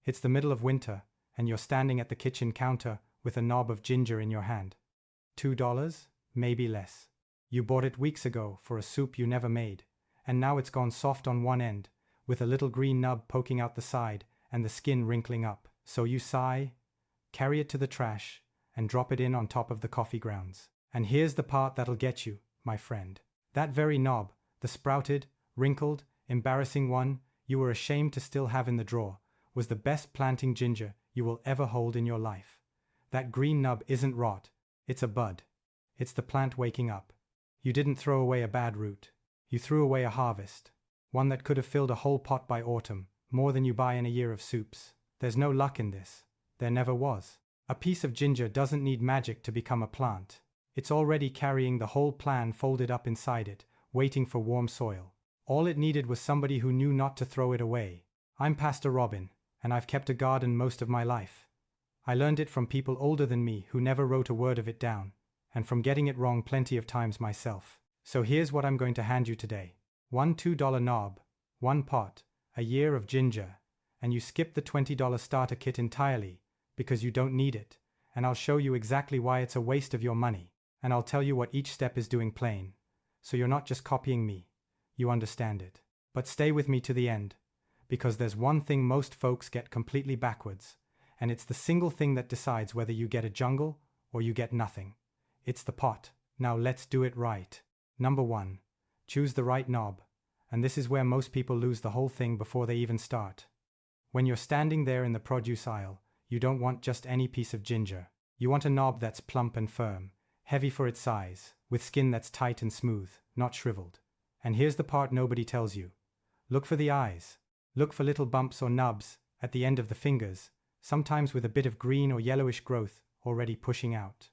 It's the middle of winter, and you're standing at the kitchen counter with a knob of ginger in your hand. $2? Maybe less. You bought it weeks ago for a soup you never made, and now it's gone soft on one end, with a little green nub poking out the side and the skin wrinkling up. So you sigh, carry it to the trash, and drop it in on top of the coffee grounds. And here's the part that'll get you, my friend. That very knob, the sprouted, wrinkled, embarrassing one you were ashamed to still have in the drawer, was the best planting ginger you will ever hold in your life. That green nub isn't rot, it's a bud. It's the plant waking up. You didn't throw away a bad root. You threw away a harvest. One that could have filled a whole pot by autumn, more than you buy in a year of soups. There's no luck in this. There never was. A piece of ginger doesn't need magic to become a plant. It's already carrying the whole plan folded up inside it, waiting for warm soil. All it needed was somebody who knew not to throw it away. I'm Pastor Robin, and I've kept a garden most of my life. I learned it from people older than me who never wrote a word of it down, and from getting it wrong plenty of times myself. So here's what I'm going to hand you today. One $2 knob, one pot, a year of ginger, and you skip the $20 starter kit entirely, because you don't need it, and I'll show you exactly why it's a waste of your money, and I'll tell you what each step is doing plain, so you're not just copying me, you understand it. But stay with me to the end, because there's one thing most folks get completely backwards, and it's the single thing that decides whether you get a jungle or you get nothing. It's the pot. Now let's do it right. Number 1. Choose the right knob, and this is where most people lose the whole thing before they even start. When you're standing there in the produce aisle, you don't want just any piece of ginger. You want a knob that's plump and firm, heavy for its size, with skin that's tight and smooth, not shriveled. And here's the part nobody tells you. Look for the eyes. Look for little bumps or nubs at the end of the fingers, sometimes with a bit of green or yellowish growth already pushing out.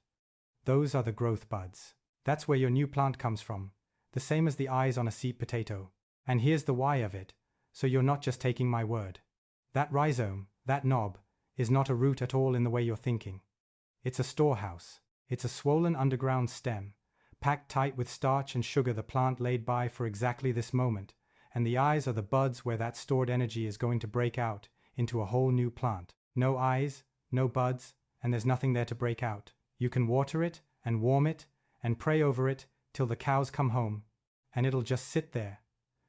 Those are the growth buds. That's where your new plant comes from, the same as the eyes on a sweet potato. And here's the why of it, so you're not just taking my word. That rhizome, that knob, is not a root at all in the way you're thinking. It's a storehouse. It's a swollen underground stem, packed tight with starch and sugar the plant laid by for exactly this moment, and the eyes are the buds where that stored energy is going to break out into a whole new plant. No eyes, no buds, and there's nothing there to break out. You can water it and warm it and pray over it till the cows come home, and it'll just sit there,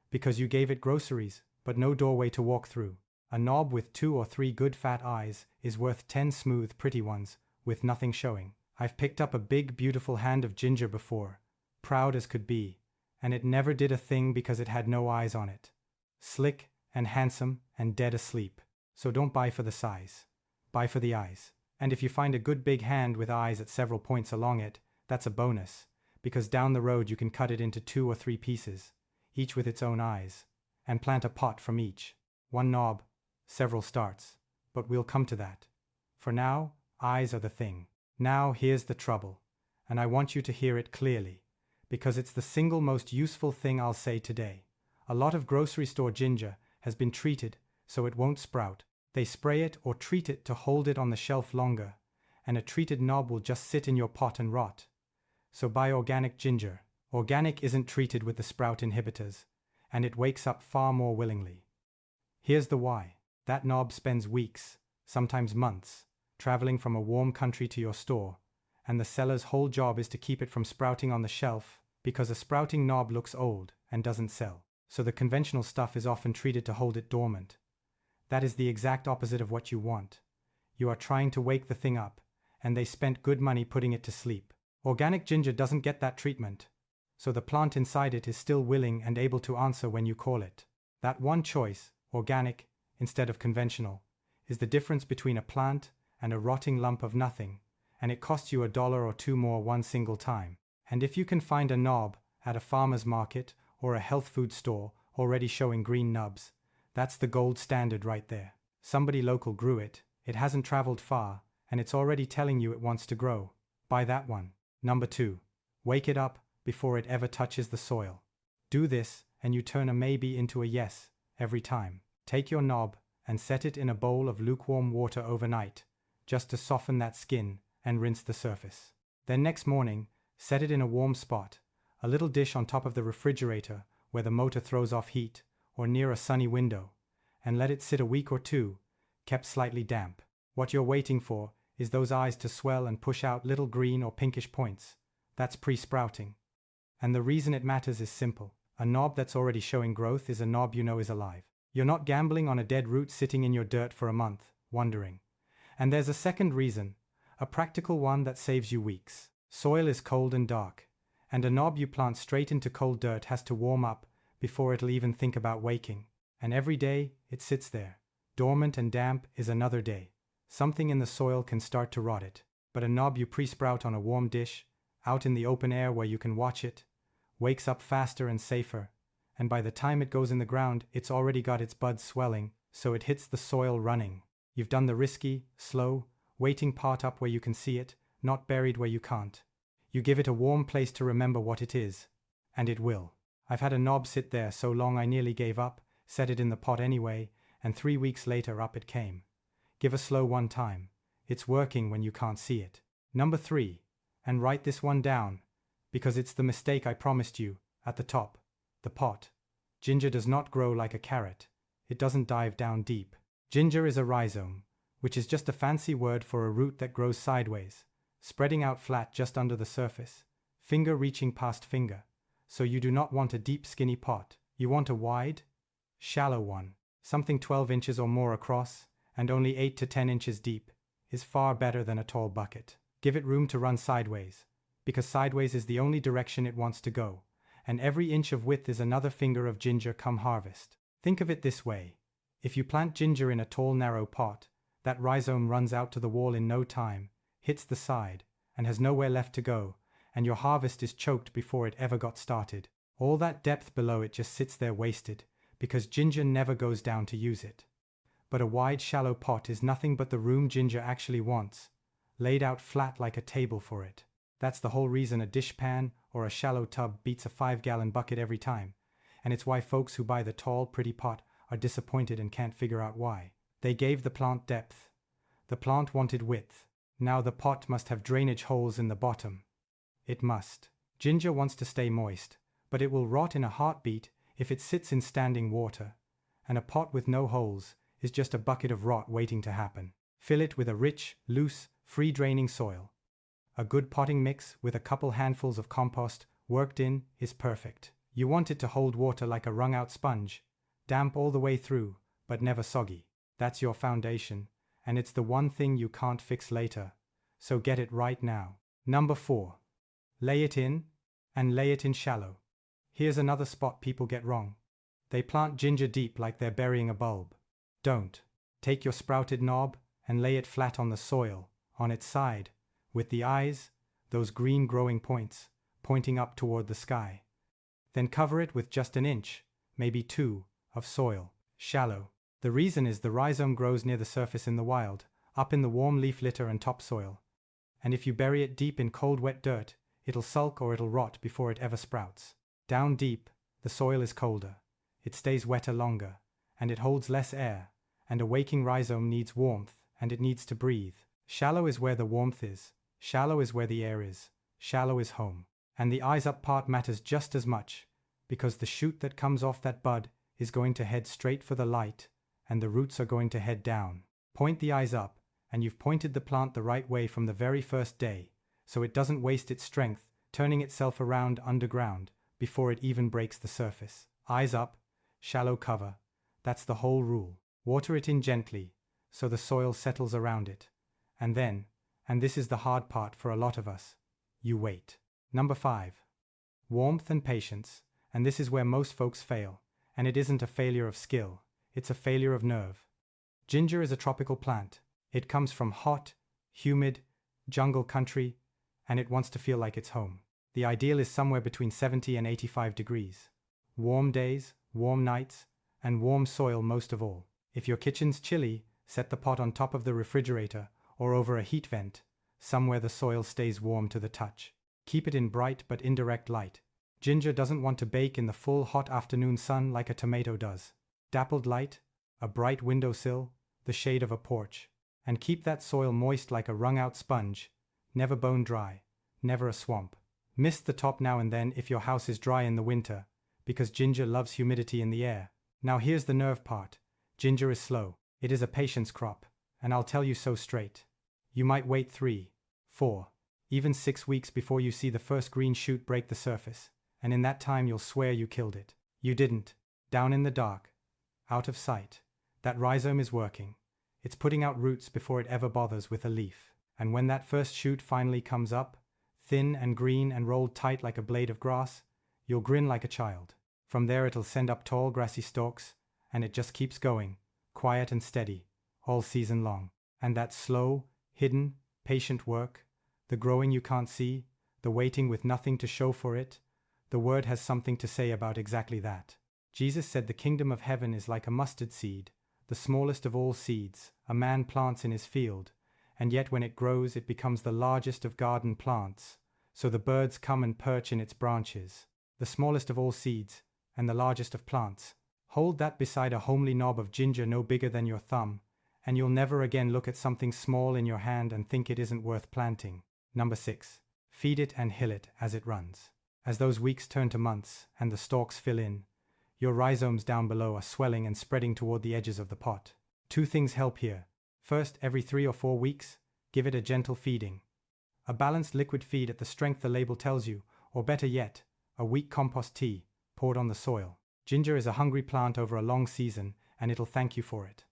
because you gave it groceries, but no doorway to walk through. A knob with 2 or 3 good fat eyes is worth 10 smooth, pretty ones, with nothing showing. I've picked up a big, beautiful hand of ginger before, proud as could be, and it never did a thing because it had no eyes on it. Slick and handsome and dead asleep. So don't buy for the size. Buy for the eyes. And if you find a good big hand with eyes at several points along it, that's a bonus, because down the road you can cut it into 2 or 3 pieces, each with its own eyes, and plant a pot from each. One knob, several starts, but we'll come to that. For now, eyes are the thing. Now here's the trouble, and I want you to hear it clearly, because it's the single most useful thing I'll say today. A lot of grocery store ginger has been treated so it won't sprout. They spray it or treat it to hold it on the shelf longer, and a treated knob will just sit in your pot and rot. So buy organic ginger. Organic isn't treated with the sprout inhibitors, and it wakes up far more willingly. Here's the why. That knob spends weeks, sometimes months, traveling from a warm country to your store, and the seller's whole job is to keep it from sprouting on the shelf, because a sprouting knob looks old and doesn't sell. So the conventional stuff is often treated to hold it dormant. That is the exact opposite of what you want. You are trying to wake the thing up, and they spent good money putting it to sleep. Organic ginger doesn't get that treatment, so the plant inside it is still willing and able to answer when you call it. That one choice, organic instead of conventional, is the difference between a plant and a rotting lump of nothing, and it costs you $1 or $2 more one single time. And if you can find a knob at a farmer's market or a health food store already showing green nubs, that's the gold standard right there. Somebody local grew it, it hasn't traveled far, and it's already telling you it wants to grow. Buy that one. Number 2. Wake it up before it ever touches the soil. Do this, and you turn a maybe into a yes every time. Take your knob and set it in a bowl of lukewarm water overnight, just to soften that skin and rinse the surface. Then next morning, set it in a warm spot, a little dish on top of the refrigerator where the motor throws off heat, or near a sunny window, and let it sit a week or 2, kept slightly damp. What you're waiting for is those eyes to swell and push out little green or pinkish points. That's pre-sprouting. And the reason it matters is simple. A knob that's already showing growth is a knob you know is alive. You're not gambling on a dead root sitting in your dirt for a month, wondering. And there's a second reason, a practical one that saves you weeks. Soil is cold and dark, and a knob you plant straight into cold dirt has to warm up before it'll even think about waking. And every day it sits there, dormant and damp, is another day. Something in the soil can start to rot it. But a knob you pre-sprout on a warm dish, out in the open air where you can watch it, wakes up faster and safer, and by the time it goes in the ground, it's already got its buds swelling, so it hits the soil running. You've done the risky, slow, waiting part up where you can see it, not buried where you can't. You give it a warm place to remember what it is, and it will. I've had a knob sit there so long I nearly gave up, set it in the pot anyway, and 3 weeks later up it came. Give a slow one time. It's working when you can't see it. Number 3, and write this one down, because it's the mistake I promised you, at the top, the pot. Ginger does not grow like a carrot. It doesn't dive down deep. Ginger is a rhizome, which is just a fancy word for a root that grows sideways, spreading out flat just under the surface, finger reaching past finger. So you do not want a deep skinny pot. You want a wide, shallow one. Something 12 inches or more across, and only 8 to 10 inches deep, is far better than a tall bucket. Give it room to run sideways, because sideways is the only direction it wants to go, and every inch of width is another finger of ginger come harvest. Think of it this way. If you plant ginger in a tall narrow pot, that rhizome runs out to the wall in no time, hits the side, and has nowhere left to go, and your harvest is choked before it ever got started. All that depth below it just sits there wasted, because ginger never goes down to use it. But a wide shallow pot is nothing but the room ginger actually wants, laid out flat like a table for it. That's the whole reason a dishpan or a shallow tub beats a 5-gallon bucket every time, and it's why folks who buy the tall, pretty pot are disappointed and can't figure out why. They gave the plant depth. The plant wanted width. Now the pot must have drainage holes in the bottom. It must. Ginger wants to stay moist, but it will rot in a heartbeat if it sits in standing water, and a pot with no holes is just a bucket of rot waiting to happen. Fill it with a rich, loose, free-draining soil. A good potting mix with a couple handfuls of compost worked in is perfect. You want it to hold water like a wrung-out sponge, damp all the way through, but never soggy. That's your foundation, and it's the one thing you can't fix later, so get it right now. Number 4. Lay it in, and lay it in shallow. Here's another spot people get wrong. They plant ginger deep like they're burying a bulb. Don't. Take your sprouted knob and lay it flat on the soil, on its side, with the eyes, those green growing points, pointing up toward the sky. Then cover it with just an inch, maybe 2, of soil, shallow. The reason is the rhizome grows near the surface in the wild, up in the warm leaf litter and topsoil. And if you bury it deep in cold wet dirt, it'll sulk or it'll rot before it ever sprouts. Down deep, the soil is colder, it stays wetter longer, and it holds less air, and a waking rhizome needs warmth, and it needs to breathe. Shallow is where the warmth is, shallow is where the air is, shallow is home. And the eyes up part matters just as much, because the shoot that comes off that bud is going to head straight for the light, and the roots are going to head down. Point the eyes up, and you've pointed the plant the right way from the very first day, so it doesn't waste its strength turning itself around underground before it even breaks the surface. Eyes up, shallow cover, that's the whole rule. Water it in gently, so the soil settles around it. And then, and this is the hard part for a lot of us, you wait. Number 5. Warmth and patience, and this is where most folks fail, and it isn't a failure of skill, it's a failure of nerve. Ginger is a tropical plant. It comes from hot, humid, jungle country, and it wants to feel like it's home. The ideal is somewhere between 70 and 85 degrees. Warm days, warm nights, and warm soil most of all. If your kitchen's chilly, set the pot on top of the refrigerator or over a heat vent, somewhere the soil stays warm to the touch. Keep it in bright but indirect light. Ginger doesn't want to bake in the full hot afternoon sun like a tomato does. Dappled light, a bright windowsill, the shade of a porch. And keep that soil moist like a wrung-out sponge, never bone dry, never a swamp. Mist the top now and then if your house is dry in the winter, because ginger loves humidity in the air. Now here's the nerve part. Ginger is slow. It is a patience crop, and I'll tell you so straight. You might wait 3, 4, even 6 weeks before you see the first green shoot break the surface, and in that time you'll swear you killed it. You didn't. Down in the dark, out of sight, that rhizome is working. It's putting out roots before it ever bothers with a leaf. And when that first shoot finally comes up, thin and green and rolled tight like a blade of grass, you'll grin like a child. From there it'll send up tall grassy stalks, and it just keeps going, quiet and steady, all season long. And that slow, hidden, patient work, the growing you can't see, the waiting with nothing to show for it, the word has something to say about exactly that. Jesus said the kingdom of heaven is like a mustard seed, the smallest of all seeds, a man plants in his field, and yet when it grows it becomes the largest of garden plants, so the birds come and perch in its branches. The smallest of all seeds, and the largest of plants. Hold that beside a homely knob of ginger no bigger than your thumb, and you'll never again look at something small in your hand and think it isn't worth planting. Number 6. Feed it and hill it as it runs. As those weeks turn to months and the stalks fill in, your rhizomes down below are swelling and spreading toward the edges of the pot. 2 things help here. First, every 3 or 4 weeks, give it a gentle feeding. A balanced liquid feed at the strength the label tells you, or better yet, a weak compost tea poured on the soil. Ginger is a hungry plant over a long season, and it'll thank you for it.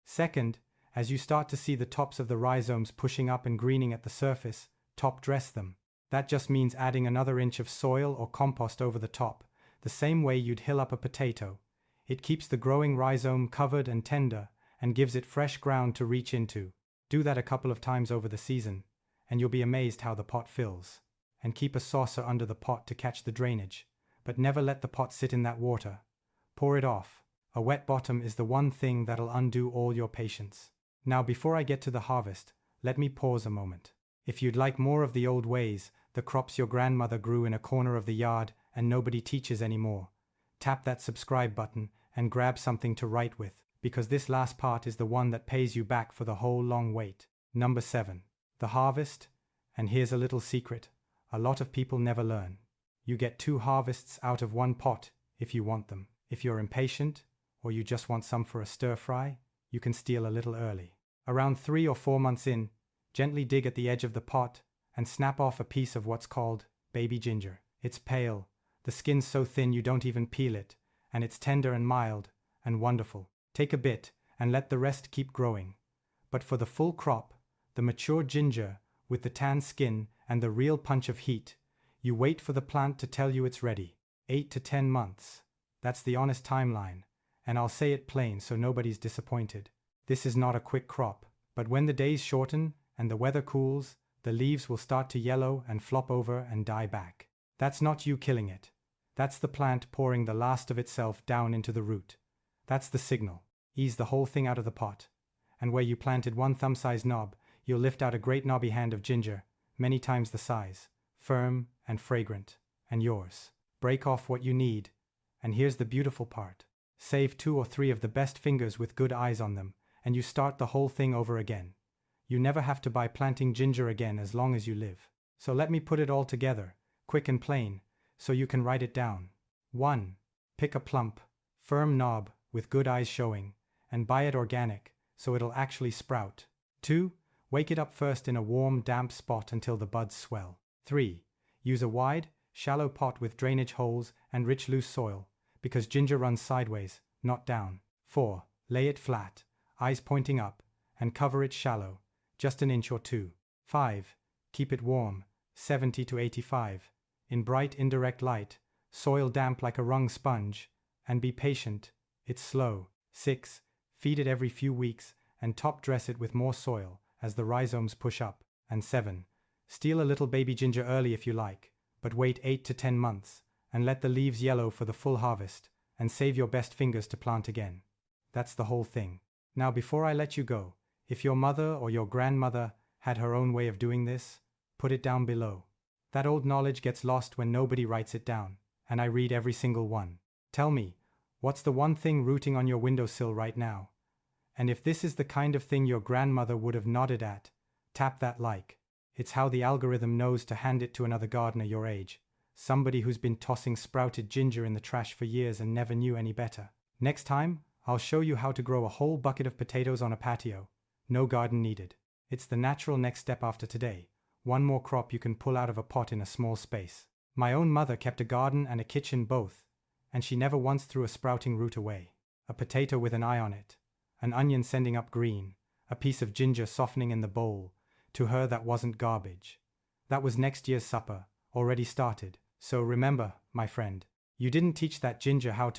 Second, as you start to see the tops of the rhizomes pushing up and greening at the surface, top dress them. That just means adding another inch of soil or compost over the top, the same way you'd hill up a potato. It keeps the growing rhizome covered and tender, and gives it fresh ground to reach into. Do that a couple of times over the season, and you'll be amazed how the pot fills. And keep a saucer under the pot to catch the drainage, but never let the pot sit in that water. Pour it off. A wet bottom is the one thing that'll undo all your patience. Now before I get to the harvest, let me pause a moment. If you'd like more of the old ways, the crops your grandmother grew in a corner of the yard and nobody teaches anymore, tap that subscribe button and grab something to write with, because this last part is the one that pays you back for the whole long wait. Number 7. The harvest, and here's a little secret. A lot of people never learn. You get 2 harvests out of 1 pot if you want them. If you're impatient, or you just want some for a stir-fry, you can steal a little early. Around 3 or 4 months in, gently dig at the edge of the pot and snap off a piece of what's called baby ginger. It's pale, the skin's so thin you don't even peel it, and it's tender and mild and wonderful. Take a bit and let the rest keep growing. But for the full crop, the mature ginger with the tan skin and the real punch of heat, you wait for the plant to tell you it's ready. 8 to 10 months. That's the honest timeline, and I'll say it plain so nobody's disappointed. This is not a quick crop, but when the days shorten and the weather cools, the leaves will start to yellow and flop over and die back. That's not you killing it. That's the plant pouring the last of itself down into the root. That's the signal. Ease the whole thing out of the pot, and where you planted 1 thumb-sized knob, you'll lift out a great knobby hand of ginger, many times the size, firm and fragrant, and yours. Break off what you need, and here's the beautiful part. Save 2 or 3 of the best fingers with good eyes on them, and you start the whole thing over again. You never have to buy planting ginger again as long as you live. So let me put it all together, quick and plain, so you can write it down. 1. Pick a plump, firm knob with good eyes showing, and buy it organic, so it'll actually sprout. 2. Wake it up first in a warm, damp spot until the buds swell. 3. Use a wide, shallow pot with drainage holes and rich loose soil, because ginger runs sideways, not down. 4. Lay it flat, eyes pointing up, and cover it shallow, just an inch or 2. 5. Keep it warm, 70 to 85, in bright indirect light, soil damp like a wrung sponge, and be patient, it's slow. 6. Feed it every few weeks and top dress it with more soil as the rhizomes push up. And 7. Steal a little baby ginger early if you like, but wait 8 to 10 months and let the leaves yellow for the full harvest, and save your best fingers to plant again. That's the whole thing. Now before I let you go, if your mother or your grandmother had her own way of doing this, put it down below. That old knowledge gets lost when nobody writes it down, and I read every single one. Tell me, what's the one thing rooting on your windowsill right now? And if this is the kind of thing your grandmother would have nodded at, tap that like. It's how the algorithm knows to hand it to another gardener your age, somebody who's been tossing sprouted ginger in the trash for years and never knew any better. Next time, I'll show you how to grow a whole bucket of potatoes on a patio. No garden needed. It's the natural next step after today. One more crop you can pull out of a pot in a small space. My own mother kept a garden and a kitchen both, and she never once threw a sprouting root away. A potato with an eye on it, an onion sending up green, a piece of ginger softening in the bowl. To her that wasn't garbage. That was next year's supper, already started. So remember, my friend, you didn't teach that ginger how to